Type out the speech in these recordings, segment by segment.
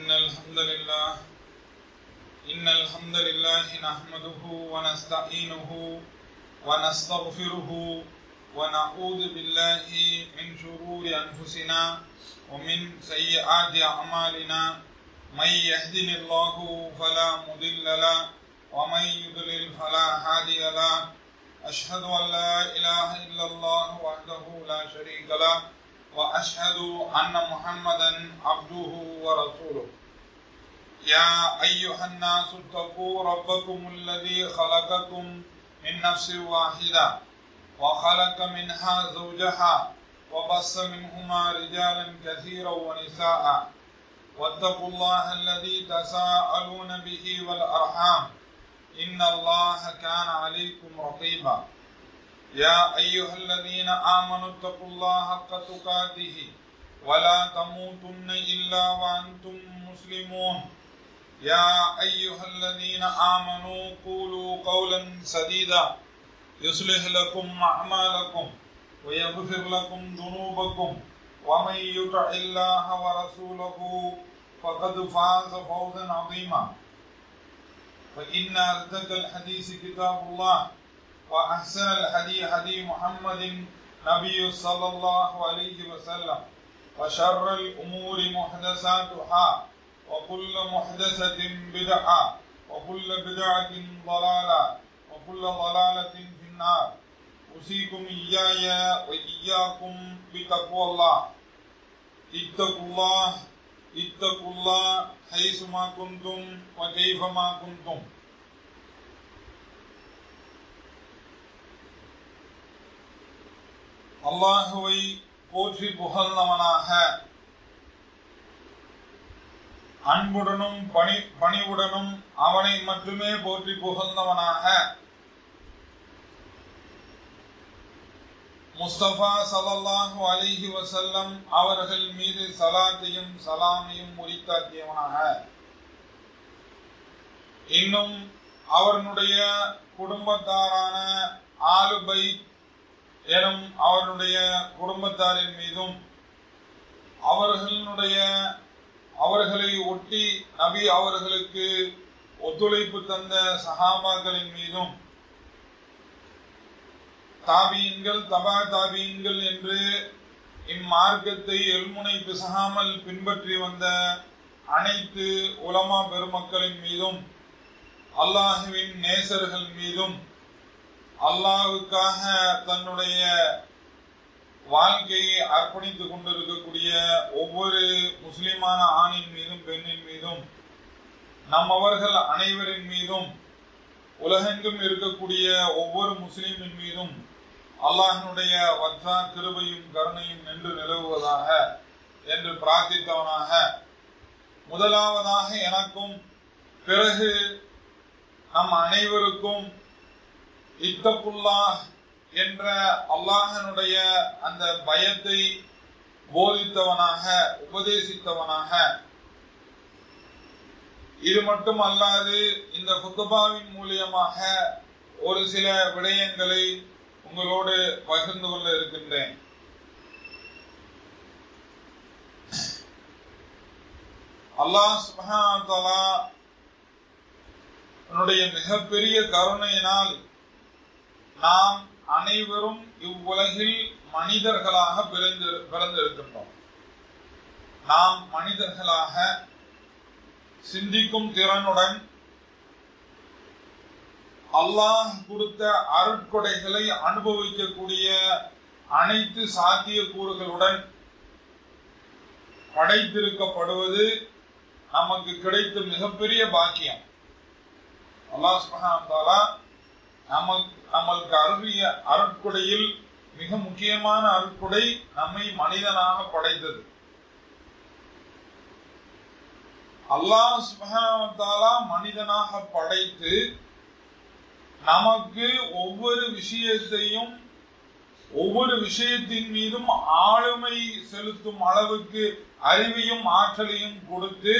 إن الحمد لله نحمده ونستعينه ونستغفره ونعوذ بالله من شرور أنفسنا ومن سيئات أعمالنا من يهده الله فلا مضل له ومن يضلل فلا هادي له أشهد أن لا إله إلا الله وحده لا شريك له وأشهد أن محمدا عبده ورسوله يا أيها الناس اتقوا ربكم الذي خلقكم من نفس واحدة وخلق منها زوجها وبث منهما رجالا كثيرا ونساء واتقوا الله الذي تساءلون به والأرحام إن الله كان عليكم رقيبا يا أيها الذين آمنوا اتقوا الله حق تقاته ولا تموتن إلا وأنتم مسلمون يا أيها الذين آمنوا قولوا قولا سديدا يصلح لكم أعمالكم ويغفر لكم ذنوبكم ومن يطع الله ورسوله فقد فاز فوزا عظيما فإن أصدق الحديث كتاب الله وأحسن الحديث حديث محمد نبي صلى الله عليه وسلم وشر الأمور محدثاتها وكل محدثة بدعة وكل بدعة ضلالة وكل ضلالة في النار أوصيكم إياي وإياكم بتقوى الله اتقوا الله حيثما كنتم وكيفما كنتم அல்லாஹுவை போற்றி புகழ்ந்தவனாக அன்புடனும் பணிவுடனும் அவனை மட்டுமே போற்றி புகழ்ந்தவனாக முஸ்தபா ஸல்லல்லாஹு அலைஹி வஸல்லம் அவர்கள் மீது ஸலாத்தையும் ஸலாமையும் உரித்தாக்கியவனாக இன்னும் அவர்களுடைய குடும்பத்தாரான ஆலு பைத் எனும் அவருடைய குடும்பத்தாரின் மீதும் அவர்களை ஒட்டி நபி அவர்களுக்கு ஒத்துழைப்பு தந்த சஹாபாக்களின் மீதும் தாபியின்கள் தபா தாபியின்கள் என்று இம்மார்க்கத்தை எல்முனை பிசகாமல் பின்பற்றி வந்த அனைத்து உலமா பெருமக்களின் மீதும் அல்லாஹுவின் நேசர்கள் மீதும் அல்லாஹ்வுக்காக தன்னுடைய வாழ்க்கையை அர்ப்பணித்துக் கொண்டிருக்கக்கூடிய ஒவ்வொரு முஸ்லிமான ஆணின் மீதும் பெண்ணின் மீதும் நம்மவர்கள் அனைவரின் மீதும் உலகெங்கும் இருக்கக்கூடிய ஒவ்வொரு முஸ்லிமின் மீதும் அல்லாஹ்னுடைய வற்றா கிருபையும் கருணையும் நின்று நிலவுவதாக என்று பிரார்த்தித்தவனாக முதலாவதாக எனக்கும் பிறகு நம் அனைவருக்கும் இத்தகுல்லாஹ் என்ற அல்லாஹ்னுடைய அந்த பயத்தை போதித்தவனாக உபதேசித்தவனாக இது மட்டும் அல்லாது இந்த குத்துபாவின் மூலியமாக ஒரு சில விடயங்களை உங்களோடு பகிர்ந்து கொள்ள இருக்கின்றேன். அல்லாஹ் சுப்ஹானஹு வ தஆலா அவனுடைய மிகப்பெரிய கருணையினால் நாம் அனைவரும் இவ்வுலகில் மனிதர்களாக பிறந்திருக்கின்றோம். நாம் மனிதர்களாக சிந்திக்கும் திறனுடன் அல்லாஹ் கொடுத்த அருட்கொடைகளை அனுபவிக்கக்கூடிய அனைத்து சாத்தியக்கூறுகளுடன் படைத்திருக்கப்படுவது நமக்கு கிடைத்த மிகப்பெரிய பாக்கியம். அல்லாஹ் சுப்ஹானஹு வ தஆலா நமக்கு அருளிய அருட்கொடையில் மிக முக்கியமான அருட்கொடை நம்மை மனிதனாக படைத்தது. அல்லாஹ் சுப்ஹானஹு வ தஆலா மனிதனாக படைத்து நமக்கு ஒவ்வொரு விஷயத்தின் மீதும் ஆளுமை செலுத்தும் அளவுக்கு அறிவையும் ஆற்றலையும் கொடுத்து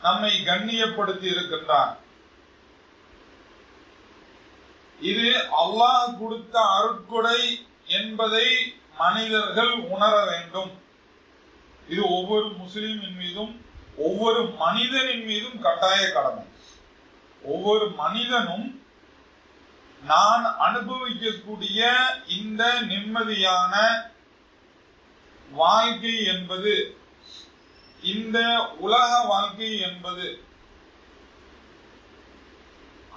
நம்மை கண்ணியப்படுத்தி இருக்கின்றார். இது அல்லாஹ் கொடுத்த அருட்கொடை என்பதை மனிதர்கள் உணர வேண்டும். இது ஒவ்வொரு முஸ்லிமின் மீதும் ஒவ்வொரு மனிதனின் மீதும் கட்டாய கடமை. ஒவ்வொரு மனிதனும் நான் அனுபவிக்கக்கூடிய இந்த நிம்மதியான வாழ்க்கை என்பது, இந்த உலக வாழ்க்கை என்பது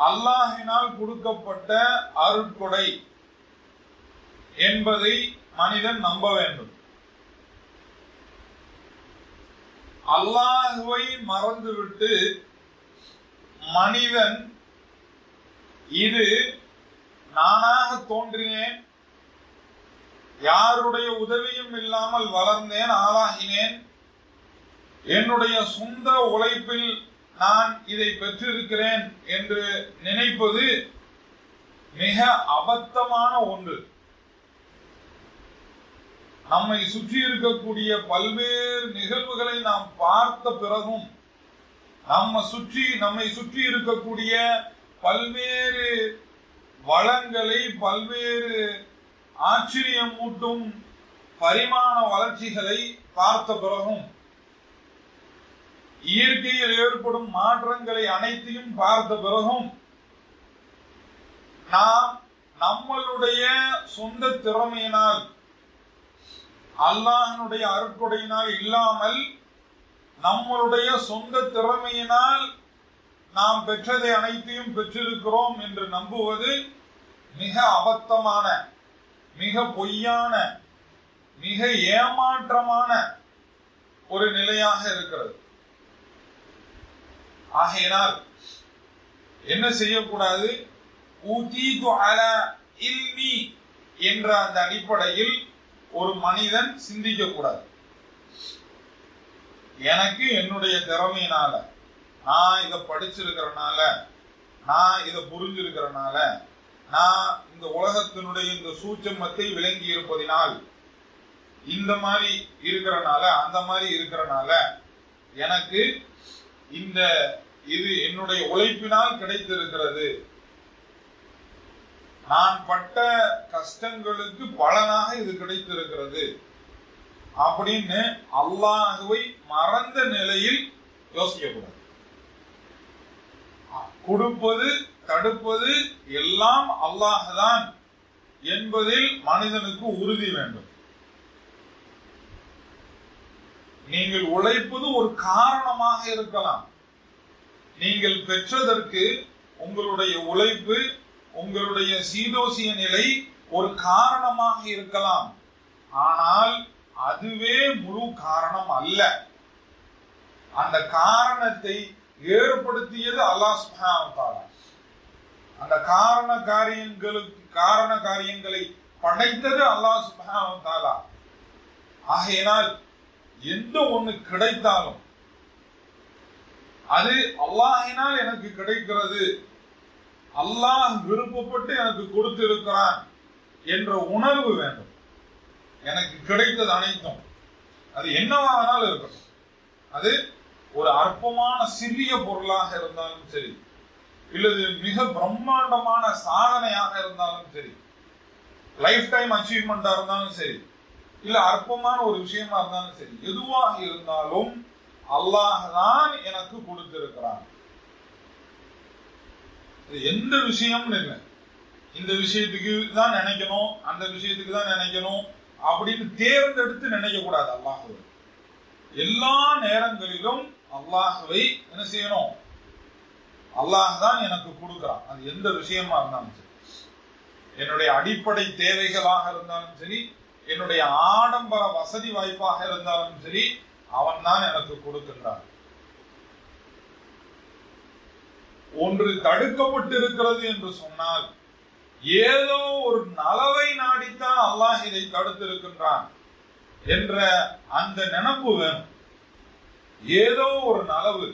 அல்லாஹினால் கொடுக்கப்பட்ட அருட்கொடை என்பதை மனிதன் நம்ப வேண்டும். அல்லாஹுவை மறந்துவிட்டு மனிதன் இது நானாக தோன்றினேன், யாருடைய உதவியும் இல்லாமல் வளர்ந்தேன், ஆளாகினேன், என்னுடைய சொந்த உழைப்பில் நான் இதை பெற்றிருக்கிறேன் என்று நினைப்பது மிக அபத்தமான ஒன்று. நம்மை சுற்றி இருக்கக்கூடிய பல்வேறு நிகழ்வுகளை நாம் பார்த்த பிறகும், நம்மை சுற்றி இருக்கக்கூடிய பல்வேறு வளங்களை, பல்வேறு ஆச்சரியமூட்டும் பரிமாண வளர்ச்சிகளை பார்த்த பிறகும், இயற்கையில் ஏற்படும் மாற்றங்களை அனைத்தையும் பார்த்த பிறகும், நாம் நம்மளுடைய சொந்த திறமையினால், அல்லாஹ்வுடைய அருட்கொடையினால் இல்லாமல் நம்மளுடைய சொந்த திறமையினால் நாம் பெற்றதை அனைத்தையும் பெற்றிருக்கிறோம் என்று நம்புவது மிக அபத்தமான, மிக பொய்யான, மிக ஏமாற்றமான ஒரு நிலையாக இருக்கிறது. ஆகையினால் என்ன செய்யக்கூடாது? ஊதீது அலா இல்மி என்ற அந்த அடிப்படையில் ஒரு மனிதன் சிந்திக்க கூடாது. எனக்கு என்னுடைய திறமையினால, நான் இதை படிச்சிருக்கிறனால, நான் இதை புரிஞ்சிருக்கிறனால, நான் இந்த உலகத்தினுடைய இந்த சூட்சமத்தை விளங்கி இருப்பதினால், இந்த மாதிரி இருக்கிறனால, அந்த மாதிரி இருக்கிறனால எனக்கு இந்த இது என்னுடைய உழைப்பினால் கிடைத்திருக்கிறது, நான் பட்ட கஷ்டங்களுக்கு பலனாக இது கிடைத்திருக்கிறது அப்படின்னு அல்லாஹுவை மறந்த நிலையில் யோசிக்கக்கூடாது. கொடுப்பது தடுப்பது எல்லாம் அல்லாஹ்தான் என்பதில் மனிதனுக்கு உறுதி வேண்டும். நீங்கள் உழைப்பது ஒரு காரணமாக இருக்கலாம். நீங்கள் பெற்றதற்கு உங்களுடைய உழைப்பு, உங்களுடைய சீதோசிய நிலை ஒரு காரணமாக இருக்கலாம். ஆனால் அதுவே முழு காரணம் அல்ல. அந்த காரணத்தை ஏற்படுத்தியது அல்லாஹ் சுப்ஹானஹு வ தஆலா. அந்த காரண காரியங்களை படைத்தது அல்லாஹ் சுப்ஹானஹு வ தஆலா. ஆகையினால் எந்த ஒண்ணு கிடைத்தாலும் அது அல்லாஹினால் எனக்கு கிடைக்கிறது, அல்லாஹ் விருப்பப்பட்டு எனக்கு கொடுத்திருக்கிறான் என்ற உணர்வு வேண்டும். எனக்கு கிடைத்தது அனைத்தும் அது என்னவானாலும் இருக்கட்டும், அது ஒரு அற்பமான சிறிய பொருளாக இருந்தாலும் சரி, இல்லது மிக பிரம்மாண்டமான சாதனையாக இருந்தாலும் சரி, லைஃப் டைம் அச்சீவ்மெண்டா இருந்தாலும் சரி, இல்ல அற்பமான ஒரு விஷயமா இருந்தாலும் சரி, எதுவாக இருந்தாலும் அல்லாஹ் தான் எனக்கு கொடுத்திருக்கிறான். எந்த விஷயம்னு இல்லை, இந்த விஷயத்துக்கு தான் நினைக்கணும், அந்த விஷயத்துக்கு தான் நினைக்கணும் அப்படின்னு தேர்ந்தெடுத்து நினைக்க கூடாது. அல்லாஹ்வை எல்லா நேரங்களிலும் அல்லாஹ்வை என்ன செய்யணும்? அல்லாஹ் தான் எனக்கு கொடுக்கிறான். அது எந்த விஷயமா இருந்தாலும் சரி, என்னுடைய அடிப்படை தேவைகளாக இருந்தாலும் சரி, என்னுடைய ஆடம்பர வசதி வாய்ப்பாக இருந்தாலும் சரி, அவன் தான் எனக்கு கொடுக்கின்றான். ஒன்று தடுக்கப்பட்டிருக்கிறது என்று சொன்னால் ஏதோ ஒரு நலவை நாடித்தான் அல்லாஹ் இதை தடுத்திருக்கின்றான் என்ற அந்த நினைப்பு வேணும். ஏதோ ஒரு நலவு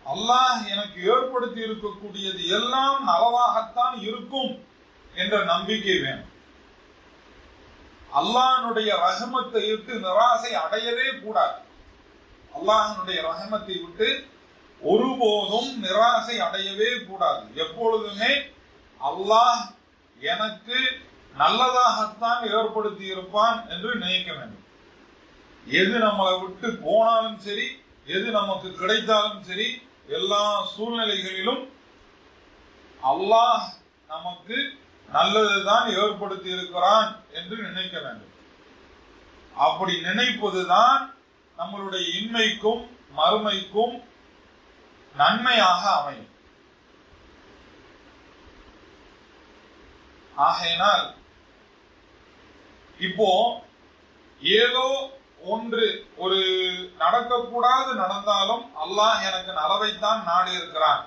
அல்லாஹ் எனக்கு ஏற்படுத்தி இருக்கக்கூடியது எல்லாம் நலவாகத்தான் இருக்கும் என்ற நம்பிக்கை வேணும். அல்லாஹ்னுடைய ரஹமத்தை விட்டு நிராசை அடையவே கூடாது. அல்லாஹ்னுடைய ரஹமத்தை விட்டு ஒருபோதும் நிராசை அடையவே கூடாது. எப்பொழுதுமே அல்லாஹ் எனக்கு நல்லதாகத்தான் ஏற்படுத்தி இருப்பான் என்று நினைக்க வேண்டும். எது நம்மளை விட்டு போனாலும் சரி, எது நமக்கு கிடைத்தாலும் சரி, எல்லா சூழ்நிலைகளிலும் அல்லாஹ் நமக்கு நல்லதுதான் ஏற்படுத்தி இருக்கிறான் என்று நினைக்க வேண்டும். அப்படி நினைப்பதுதான் நம்மளுடைய இன்மைக்கும் மறுமைக்கும் நன்மையாக அமையும். ஆகையினால் இப்போ ஏதோ ஒன்று ஒரு நடக்கக்கூடாது நடந்தாலும் அல்லாஹ் எனக்கு நலவைத்தான் நாடி இருக்கிறான்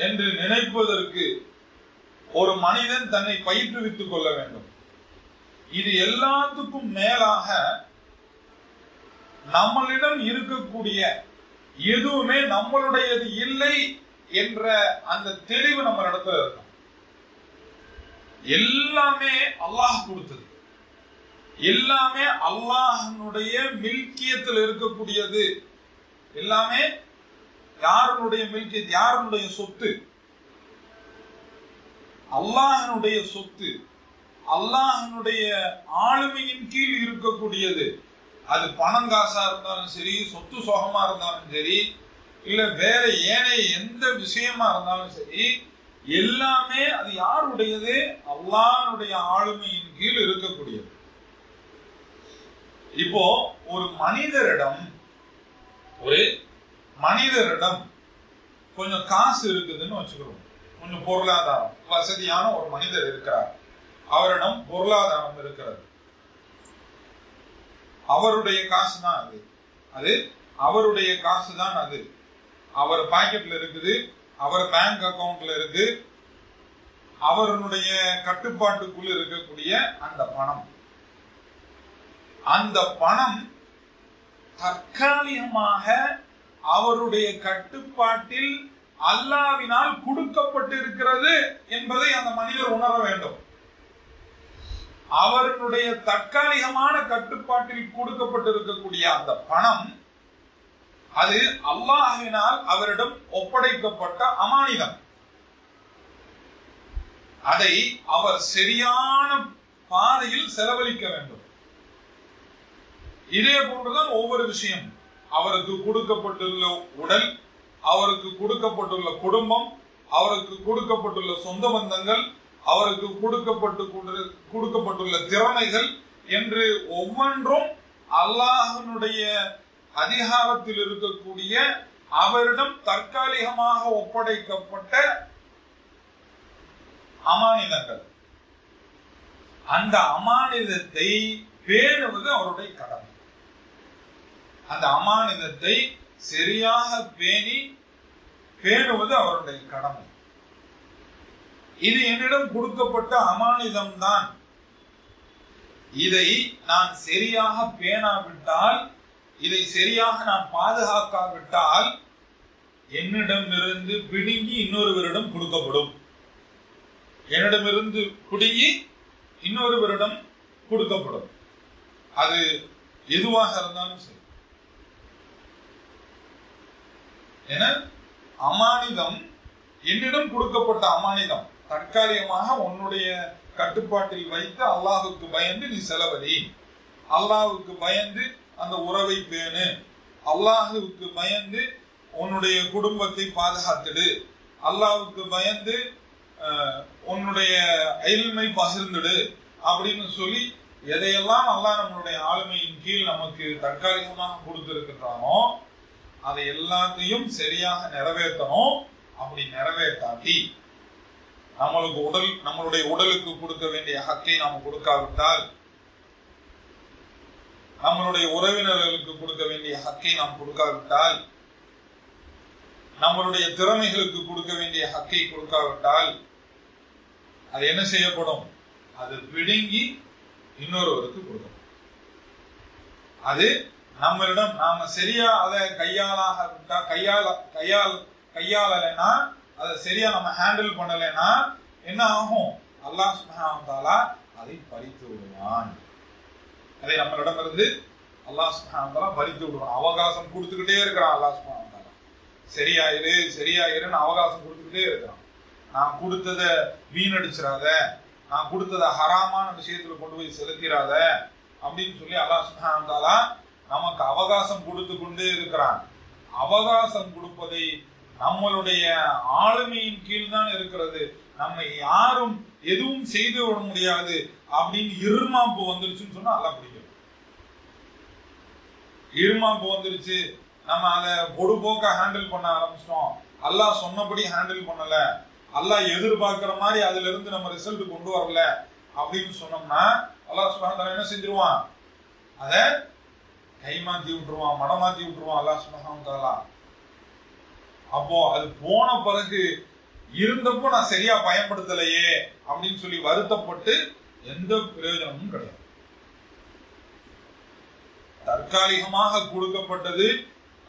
என்று நினைப்பதற்கு ஒரு மனிதன் தன்னை பயிற்றுவித்துக் கொள்ள வேண்டும். இது எல்லாத்துக்கும் மேலாக நம்மளிடம் இருக்கக்கூடிய எதுவுமே நம்மளுடையது இல்லை என்ற அந்த தெளிவு நம்ம இடத்துல இருக்கும். எல்லாமே அல்லாஹ் கொடுத்தது, எல்லாமே அல்லாஹ்னுடைய மில்கியத்தில் இருக்கக்கூடியது. எல்லாமே யாருடைய மில்கியத், யாருடைய சொத்து? அல்லாஹ்னுடைய சொத்து, அல்லாஹ்னுடைய ஆளுமையின் கீழ் இருக்கக்கூடியது. அது பணம் காசா இருந்தாலும் சரி, சொத்து சோகமா இருந்தாலும் சரி, இல்ல வேற ஏனைய எந்த விஷயமா இருந்தாலும் சரி, எல்லாமே அது யாருடையது? அல்லாஹ்னுடைய ஆளுமையின் கீழ் இருக்கக்கூடியது. இப்போ ஒரு மனிதரிடம் கொஞ்சம் காசு இருக்குதுன்னு வச்சுக்கிறோம். கொஞ்சம் பொருளாதாரம் வசதியான ஒரு மனிதர் இருக்கிறார், அவரிடம் பொருளாதாரம் இருக்கிறது. அவருடைய காசு தான் அது அவருடைய காசு தான் அது. அவர் பாக்கெட்ல இருக்குது, அவர் பேங்க் அக்கவுண்ட்ல இருக்கு, அவருடைய கட்டுப்பாட்டுக்குள்ள இருக்கக்கூடிய அந்த பணம். அந்த பணம் தற்காலிகமாக அவருடைய கட்டுப்பாட்டில் அல்லாஹ்வினால் கொடுக்கப்பட்டிருக்கிறது என்பதை அந்த மனிதர் உணர வேண்டும். அவருடைய தற்காலிகமான கட்டுப்பாட்டில் கொடுக்கப்பட்டிருக்கக்கூடிய அந்த பணம் அது அல்லாஹ்வினால் அவரிடம் ஒப்படைக்கப்பட்ட அமானிதம். அதை அவர் சரியான பாதையில் செலவழிக்க வேண்டும். இதே போன்றுதான் ஒவ்வொரு விஷயம். அவருக்கு கொடுக்கப்பட்டுள்ள உடல், அவருக்கு கொடுக்கப்பட்டுள்ள குடும்பம், அவருக்கு கொடுக்கப்பட்டுள்ள சொந்த பந்தங்கள், அவருக்கு கொடுக்கப்பட்டுள்ள திறமைகள் என்று ஒவ்வொன்றும் அல்லாஹ்வினுடைய அதிகாரத்தில் இருக்கக்கூடிய அவரிடம் தற்காலிகமாக ஒப்படைக்கப்பட்ட அமானிதங்கள். அந்த அமானிதத்தை பேணுவது அவருடைய கடமை. அந்த அமானிதத்தை சரியாக பேணுவது அவருடைய கடமை. இது என்னிடம் கொடுக்கப்பட்ட அமானிதம் தான். இதை நான் சரியாக பேணாவிட்டால், இதை சரியாக நான் பாதுகாக்காவிட்டால் என்னிடமிருந்து பிடுங்கி இன்னொருவரிடம் கொடுக்கப்படும். என்னிடமிருந்து பிடுங்கி இன்னொருவரிடம் கொடுக்கப்படும். அது எதுவாக இருந்தாலும் சரி. என அமானிதம் என்னிடம் கொடுக்கப்பட்ட அமானிதம் தற்காலிகமாக உன்னுடைய கட்டுப்பாட்டில் வைத்து அல்லாஹுக்கு பயந்து நீ செலவழி, அல்லாஹுக்கு பயந்து அந்த உறவை பேணு, அல்லாஹுக்கு பயந்து உன்னுடைய குடும்பத்தை பாதுகாத்துடு, அல்லாஹுக்கு பயந்து உன்னுடைய இல்மை பகிர்ந்துடு அப்படின்னு சொல்லி எதையெல்லாம் அல்லாஹ் நம்மளுடைய ஆளுமையின் கீழ் நமக்கு தற்காலிகமாக கொடுத்திருக்கிறானோ அதை எல்லாத்தையும் சரியாக நிறைவேற்றணும். அப்படி நிறைவேற்றாட்டி நம்மளுடைய உடலுக்கு கொடுக்க வேண்டிய ஹக்கை நாம் கொடுக்காவிட்டால், நம்மளுடைய உறவினர்களுக்கு கொடுக்க வேண்டிய ஹக்கை நாம் கொடுக்காவிட்டால், நம்மளுடைய திறமைகளுக்கு கொடுக்க வேண்டிய ஹக்கை கொடுக்காவிட்டால் அது என்ன செய்யப்படும்? அது பிடுங்கி இன்னொருவருக்கு கொடுக்கும். அது நம்மளிடம் நாம சரியா அதை கையாளலைன்னா, அதை சரியா நம்ம ஹேண்டில் பண்ணலைன்னா என்ன ஆகும்? அல்லாஹ் சுப்ஹானஹு வ தஆலா அதை பறித்து விடுவான். அதை நம்மளிடம் இருந்து அல்லாஹ் சுப்ஹானஹு வ தஆலா பறித்து விடுவான். அவகாசம் கொடுத்துக்கிட்டே இருக்கிறான் அல்லாஹ் சுப்ஹானஹு வ தஆலா. சரியாயிருன்னு அவகாசம் கொடுத்துக்கிட்டே இருக்கிறான். நான் கொடுத்ததை வீணடிச்சிடாத, நான் கொடுத்ததை ஹராமான விஷயத்துல கொண்டு போய் செலுத்திடாத அப்படின்னு சொல்லி அல்லாஹ் சுப்ஹானஹு வ தஆலா நமக்கு அவகாசம் கொடுத்து கொண்டே இருக்கிறான். அவகாசம் கொடுப்பதை நம்மளுடைய ஆளுமையின் கீழ் தான் இருக்கிறது, நம்ம யாரும் எதுவும் செய்து விட முடியாது அப்படின்னு இருமாப்பு வந்துருச்சுன்னு சொன்னா அல்லாஹ் பிடிக்கும். இருமாப்பு வந்துருச்சு, நம்ம அதை பொடுபோக்க ஹேண்டில் பண்ண ஆரம்பிச்சிட்டோம், அல்லாஹ் சொன்னபடி ஹேண்டில் பண்ணல, அல்லாஹ் எதிர்பார்க்கிற மாதிரி அதுல இருந்து நம்ம ரிசல்ட் கொண்டு வரல அப்படின்னு சொன்னோம்னா அல்லாஹ் சுப்ஹானஹு வ தஆலா என்ன செஞ்சிருவான்? அத கைமாத்தி விட்டுருவான், மடமாத்தி விட்டுருவான் அல்லாஹ் சுப்ஹானஹு வ தஆலா. அப்போ அது போன பிறகு இருந்தப்போ நான் சரியா பயன்படுத்தலையே அப்படின்னு சொல்லி வருத்தப்பட்டு எந்த பிரயோஜனமும் கிடையாது. தற்காலிகமாக கொடுக்கப்பட்டது,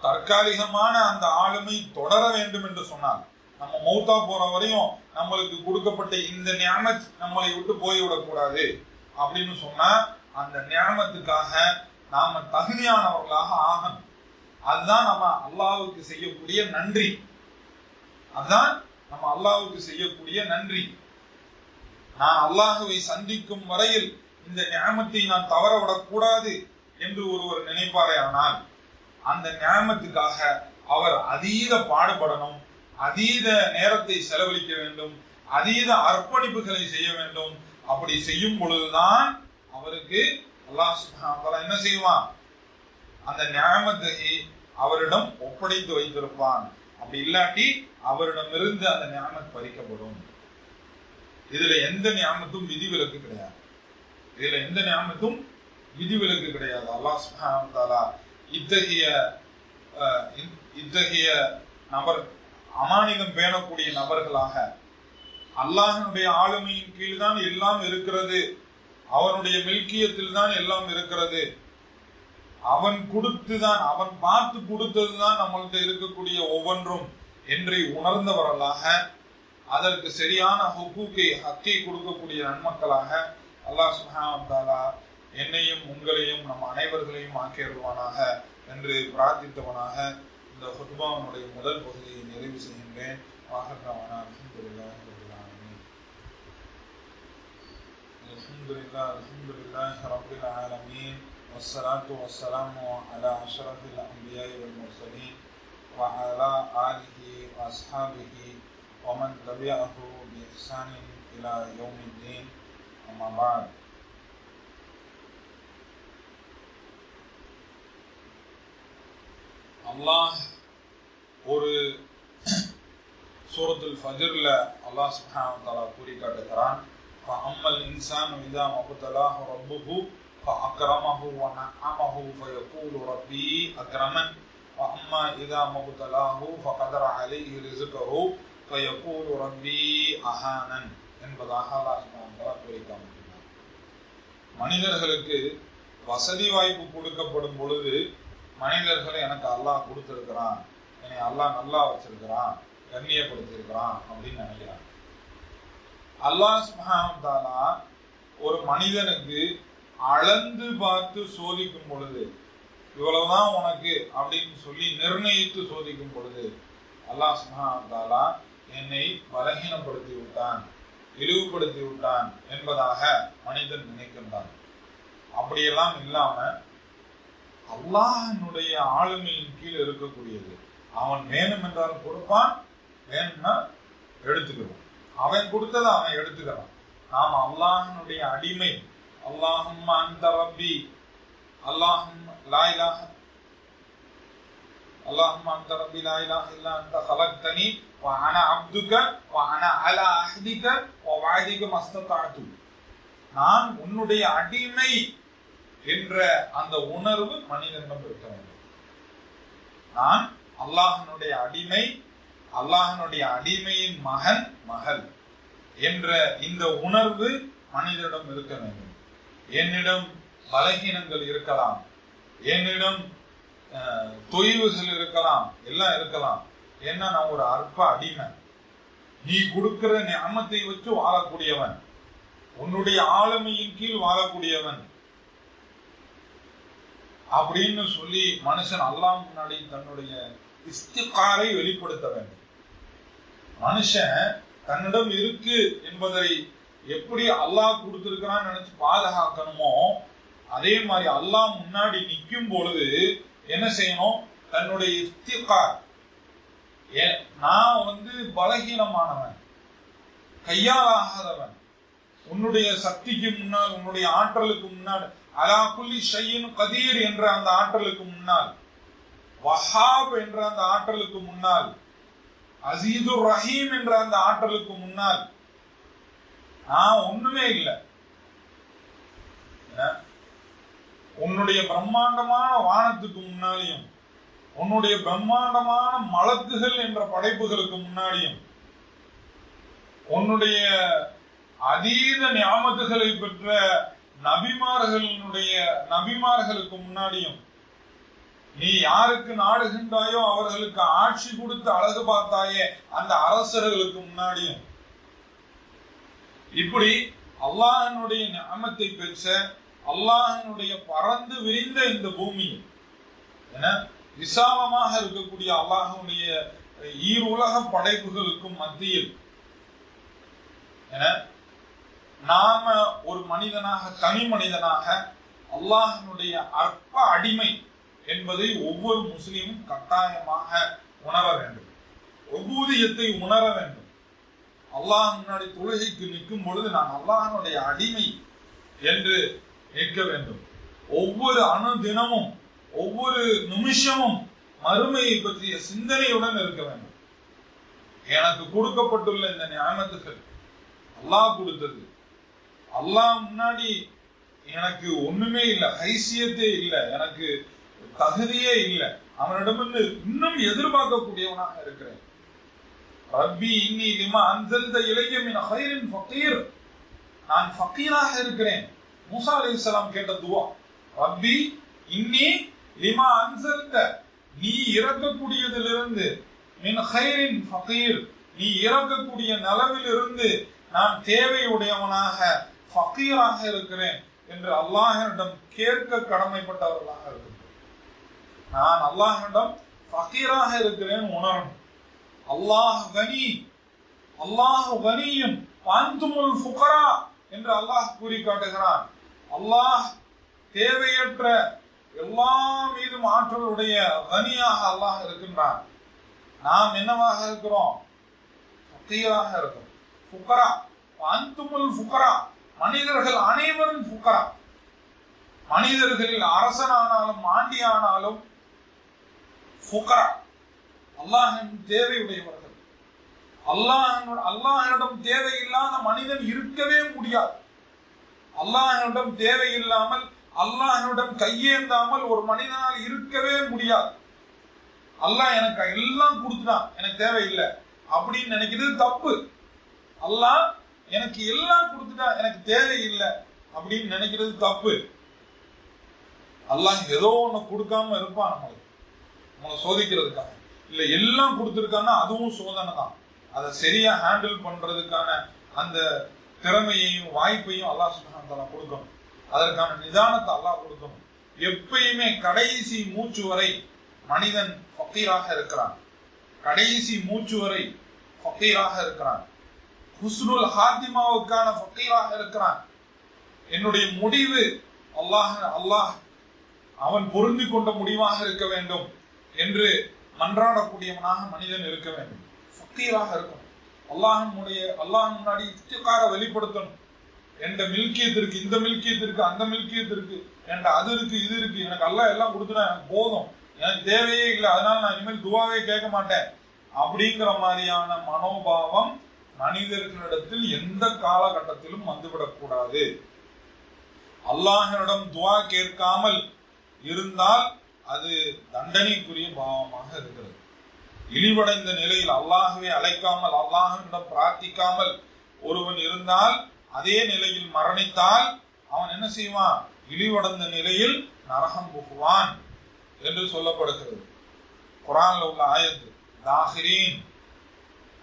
தற்காலிகமான அந்த ஆளுமை தொடர வேண்டும் என்று சொன்னார். நம்ம மௌத்தா போற வரையும் நம்மளுக்கு கொடுக்கப்பட்ட இந்த நியாமத் நம்மளை விட்டு போய்விடக் கூடாது அப்படின்னு சொன்னா அந்த நியாமத்துக்காக நாம தகுதியானவர்களாக ஆகணும். அதுதான் நம்ம அல்லாஹ்வுக்கு செய்யக்கூடிய நன்றி. அதுதான் நம்ம அல்லாஹ்வுக்கு செய்யக்கூடிய நன்றி. நான் அல்லாஹ்வை சந்திக்கும் வரையில் இந்த நியாமத்தை நான் தவற விடக்கூடாது என்று ஒருவர் நினைப்பாரே, ஆனால் அந்த நியாமத்துக்காக அவர் அதீத பாடுபடணும், அதீத நேரத்தை செலவழிக்க வேண்டும், அதீத அர்ப்பணிப்புகளை செய்ய வேண்டும். அப்படி செய்யும் பொழுதுதான் அவருக்கு அல்லாஹ் சுப்ஹானஹு வ தஆலா என்ன செய்வான்? அந்த நியாமத்தை அவரிடம் ஒப்படைத்து வைத்திருப்பான். அப்படி இல்லாட்டி அவரிடமிருந்து அந்த நியாமத் பறிக்கப்படும். இதுல எந்த நியாமத்தும் விதிவிலக்கு கிடையாது. இதுல எந்த நியாமத்தும் விதிவிலக்கு கிடையாது. அல்லாஹ் சுப்ஹானஹு வ தஆலா இத்தகைய நபர், அமானிதம் பேணக்கூடிய நபர்களாக, அல்லாஹ்வுடைய ஆளுமையின் கீழ் தான் எல்லாம் இருக்கிறது, அவனுடைய மில்கியத்தில் தான் எல்லாம் இருக்கிறது, அவன் கொடுத்துதான், அவன் பார்த்து கொடுத்ததுதான் நம்மள்கிட்ட இருக்கக்கூடிய ஒவ்வொன்றும் என்று உணர்ந்தவர்களாக, அதற்கு சரியான ஹக்கை கொடுக்கக்கூடிய நன்மக்களாக அல்லாஹ் சுப்ஹானஹு வ தஆலா என்னையும் உங்களையும் நம் அனைவர்களையும் ஆக்கியருள்வானாக என்று பிரார்த்தித்தவனாக இந்த ஹுத்பாவினுடைய முதல் பகுதியை நிறைவு செய்கின்றேன். அல்ஹம்துலில்லாஹி ரப்பில் ஆலமீன் வஸ்ஸலாத்து வஸ்ஸலாமு அலா அஷ்ரஃபில் அன்பியாஇ வல் முர்ஸலீன் வ அலா ஆலிஹி வ அஸ்ஹாபிஹி வ மன் தபிஅஹு பி இஹ்சானின் இலா யௌமிddin. அம்மா பஅத். அல்லாஹ் ஒரு சூரத்துல் ஃபஜ்ர்ல அல்லாஹ் சுப்ஹானஹு வ தஆலா கூறி காட்டுகிறான், ஃபஅம்மல் இன்சானு இதா மப்தலாஹு ரப்புஹு ஃபஅக்ரமஹு வ நஅமஹு ஃபயகூலு ரப்பி அக்ரமன் வ அம்மா இதா மப்தலாஹு ஃபகதர அலைஹி ரிஸ்கஹு ஃபயகூலு ரப்பி அஹானன் என்பதாக அல்லாஹ் சுப்ஹானஹு வ தஆலா கூறி காட்டுகிறான். மனிதர்களுக்கு வசதி வாய்ப்பு கொடுக்கப்படும் பொழுது மனிதர்களை எனக்கு அல்லாஹ் கொடுத்திருக்கிறான், என்னை அல்லாஹ் நல்லா வச்சிருக்கிறான், கண்ணியப்படுத்திருக்கிறான் அப்படின்னு நினைக்கிறான். அல்லாஹ் சுப்ஹானஹு வ தஆலா ஒரு மனிதனுக்கு அளந்து பார்த்து சோதிக்கும் பொழுது, இவ்வளவுதான் உனக்கு அப்படின்னு சொல்லி நிர்ணயித்து சோதிக்கும் பொழுது அல்லாஹ் சுப்ஹானஹு வ தஆலா என்னை பலகீனப்படுத்தி விட்டான், இழிவுபடுத்தி விட்டான் என்பதாக மனிதன் நினைக்கின்றான். அப்படியெல்லாம் இல்லாம அல்லாஹ்னுடைய ஆளுமையின் கீழ் இருக்கக்கூடியது, அவன் வேணும் என்றால் கொடுப்பான், வேணும்னா எடுத்துக்கிறான், அவன் கொடுத்ததை அவன் எடுத்துக்கிறான். நாம அல்லாஹ்னுடைய அடிமை. அல்லாஹும்ம அன்த ரப்பி, அல்லாஹும்ம லா இலாஹ அல்லாஹும்ம அன்த ரப்பி லா இலாஹ இல்லா அன்த خلقتني وانا عبدك وانا على عهدك ووعدك ما استطعت. நான் உன்னுடைய அடிமை என்ற அந்த உணர்வு மனிதனிடம் இருக்க வேண்டும். நான் அல்லாஹ்னுடைய அடிமை, அல்லாஹ்னுடைய அடிமையின் மகன் மகள் என்ற இந்த உணர்வு மனிதனிடம் இருக்க வேண்டும். என்னிடம் பலகீனங்கள் இருக்கலாம், என்னிடம் தொய்வுகள் இருக்கலாம், எல்லாம் இருக்கலாம். ஏன்னா நான் ஒரு அற்ப அடிமை, நீ கொடுக்கிற நியமத்தை வச்சு வாழக்கூடியவன், உன்னுடைய ஆளுமையின் கீழ் வாழக்கூடியவன் அப்படின்னு சொல்லி மனுஷன் அல்லாஹ் முன்னாடி தன்னுடைய இஸ்திகாரை வெளிப்படுத்த வேண்டும். மனுஷன் தன்னிடம் இருக்கு என்பதை எப்படி அல்லாஹ் கொடுத்திருக்கிறான்னு நினைச்சு பாதுகாக்கணுமோ, அதே மாதிரி அல்லாஹ் முன்னாடி நிற்கும் பொழுது என்ன செய்யணும்? தன்னுடைய இஃப்திகார், நான் பலகீனமானவன், கையாலாகாதவன், உன்னுடைய சக்திக்கு முன்னால், உன்னுடைய ஆற்றலுக்கு முன்னால், அலா குல்லி ஷைஇன் கதீர் என்ற அந்த ஆற்றலுக்கு முன்னால், வஹாப் என்ற அந்த ஆற்றலுக்கு முன்னால், அசீதுர் ரஹீம் என்ற அந்த ஆற்றலுக்கு முன்னால் நான் ஒண்ணுமே இல்லை. உன்னுடைய பிரம்மாண்டமான வானத்துக்கு முன்னாடியும், உன்னுடைய பிரம்மாண்டமான மலக்குகள் என்ற படைப்புகளுக்கு முன்னாடியும், உன்னுடைய அதீத ஞாபகங்களை பெற்ற நபிமார்களுக்கு முன்னாடியும், நீ யாருக்கு நாடுகின்றாயோ அவர்களுக்கு ஆட்சி கொடுத்து அழகு பார்த்தாயே அந்த அரசர்களுக்கு முன்னாடியும், இப்படி அல்லாஹ்வினுடைய நிஅமத்தை பெற்ற, அல்லாஹ்வினுடைய பறந்து விரிந்த இந்த பூமி என விசாலமாக இருக்கக்கூடிய அல்லாஹ்வுடைய ஈருலக படைப்புகளுக்கும் மத்தியில் என நாம ஒரு மனிதனாக, தனி மனிதனாக அல்லாஹ்வினுடைய அற்ப அடிமை என்பதை ஒவ்வொரு முஸ்லிமும் கட்டாயமாக உணர வேண்டும். உபூதியத்தை உணர வேண்டும். அல்லாஹ் முன்னாடி தொழுகைக்கு நிற்கும் பொழுது நான் அல்லாஹ்வினுடைய அடிமை என்று நிற்க வேண்டும். ஒவ்வொரு அணுதினமும், ஒவ்வொரு நிமிஷமும் மறுமையை பற்றிய சிந்தனையுடன் இருக்க வேண்டும். எனக்கு கொடுக்கப்பட்டுள்ள இந்த நிஅமத்துகள் அல்லாஹ் கொடுத்தது. அல்லாஹ் முன்னாடி எனக்கு ஒண்ணுமே இல்லை, ஹைசியத்தே இல்லை, எனக்கு தகுதியே இல்லை. அவனிடமிருந்து இன்னும் எதிர்பார்க்கக்கூடியவனாக இருக்கிறேன். ரப்பி இன்னி லிமா அன்ஸல்த இலைய மின் கைரின் ஃபகீர், நான் ஃபகீராக இருக்கிறேன். மூசா அலைஹிஸ்ஸலாம் கேட்ட துஆ, ரப்பி இன்னி லிமா அன்ஸல்த, நீ இறக்கக்கூடியதிலிருந்து, மின் கைரின் ஃபகீர், நீ இறக்கக்கூடிய நலவிலிருந்து நான் தேவையுடையவனாக, ஃபகீராக இருக்கிறேன் என்று அல்லாஹ்விடம் கேட்க கடமைப்பட்டவர்களாக இருக்கிறேன். நான் அல்லாஹ்விடம் ஃபகீராக இருக்கிறேன் உணரணும். அல்லாஹ் கனி, அல்லாஹ் கனியும் அன்துமுல் ஃபுகரா என்று அல்லாஹ் கூறி காட்டுகிறான். அல்லாஹ் தேவையற்ற எல்லா மீதும் ஆற்றலுடைய கனியாக அல்லாஹ் இருக்கின்றான். நாம் என்னவாக இருக்கிறோம்? ஃபகீராக இருக்கிறோம். ஃபுகரா, அன்துமுல் ஃபுகரா, மனிதர்கள் அனைவரும் ஃபுகரா. மனிதர்களில் அரசனானாலும் ஆண்டியானாலும் ஃபுகரா, அல்லாஹ்வின் தேவையுடையவர்கள். அல்லாஹ்விடம் தேவையில்லாத மனிதன் இருக்கவே முடியாது. அல்லாஹ்விடம் தேவையில்லாமல், அல்லாஹ்விடம் கையேந்தாமல் ஒரு மனிதனால் இருக்கவே முடியாது. அல்லாஹ் எனக்கு எல்லாம் கொடுத்துட்டான், எனக்கு தேவையில்லை அப்படின்னு நினைக்கிறது தப்பு. அல்லாஹ் எனக்கு எல்லாம் கொடுத்துட்டான், எனக்கு தேவையில்லை அப்படின்னு நினைக்கிறது தப்பு. அல்லாஹ் ஏதோ ஒண்ணு கொடுக்காம இருப்பான், நம்மளை சோதிக்கிறதுக்காக. இல்ல எல்லாம் கொடுத்திருக்கான்னா அதுவும் சோதனை தான். அதை சரியா ஹேண்டில் பண்றதுக்கான அந்த திறமையையும் வாய்ப்பையும் அல்லாஹ் சுப்ஹானஹு வ தஆலா கொடுக்கணும். அதற்கான நிதானத்தை அல்லாஹ் கொடுக்கணும். எப்பயுமே கடைசி மூச்சு வரை மனிதன் ஃபகீராக இருக்கிறான். கடைசி மூச்சு வரை ஃபகீராக இருக்கிறான். ஹுஸ்னுல் ஹாத்திமாவுக்கான ஃபகீராக இருக்கிறான். என்னுடைய முடிவு அல்லாஹ் அவன் பொருந்தி கொண்ட முடிவாக இருக்க வேண்டும் என்று மன்றாடக்கூடியவனாக மனிதன் இருக்க வேண்டும். ஃபகீராக இருக்கணும். அல்லாஹ் முன்னாடி இஃப்திகாரை வெளிப்படுத்தணும். என்ற மில்கியத்திற்கு, இந்த மில்கியத்திற்கு, அந்த மில்கியத்திற்கு, என்ற அது இருக்கு, இது இருக்கு, எனக்கு அல்லாஹ் எல்லாம் கொடுத்துட்டா எனக்கு போதும், எனக்கு தேவையே இல்லை, அதனால நான் இனிமேல் துவாவே கேட்க மாட்டேன் அப்படிங்கிற மாதிரியான மனோபாவம் மனிதர்களிடத்தில் எந்த காலகட்டத்திலும் வந்துவிடக்கூடாது. அல்லாஹ்விடம் துவா கேட்காமல் இருந்தால் அது தண்டனைக்குரிய பாவமாக இருக்கிறது. இழிவடைந்த நிலையில் அல்லாஹ்வை அழைக்காமல், அல்லாஹ்விடம் பிரார்த்திக்காமல் ஒருவன் இருந்தால், அதே நிலையில் மரணித்தால் அவன் என்ன செய்வான்? இழிவடைந்த நிலையில் நரகம் புகுவான் என்று சொல்லப்படுகிறது. குர்ஆன்ல உள்ள ஆயத்து தாஹிரீன்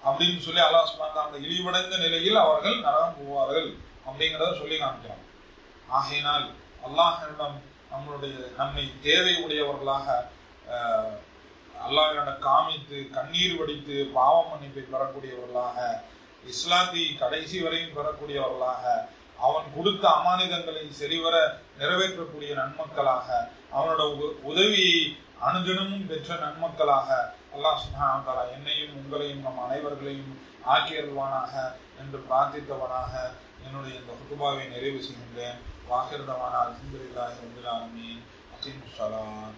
அப்படின்னு சொல்லி அல்லாஹ் சுப்ஹானஹு வ தஆலா அந்த இழிவடைந்த நிலையில் அவர்கள் நரகம் புகுவார்கள் அப்படிங்கிறத சொல்லி காமிக்கிறான். ஆகையினால் அல்லாஹ்விடம் நம்மை தேவை உடையவர்களாக அல்லாஹ்விடம் காமித்து கண்ணீர் வடித்து பாவ மன்னிப்பை பெறக்கூடியவர்களாக, இஸ்லாத்தை கடைசி வரையும் பெறக்கூடியவர்களாக, அவன் கொடுத்த அமானிதங்களை சரிவர நிறைவேற்றக்கூடிய நன்மக்களாக, அவனோட உதவியை அனுதினமும் பெற்ற நன்மக்களாக அல்லாஹ் சுப்ஹானஹு வ தஆலா என்னையும் உங்களையும் நம் அனைவர்களையும் ஆக்கியருள்வானாக என்று பிரார்த்தித்தவனாக என்னுடைய இந்த குத்துபாவை நிறைவு செய்கின்றேன். வாஹிர் தவானா அல்ஹம்துலில்லாஹி ரப்பில் ஆலமீன். அகீமுஸ் ஸலாத்.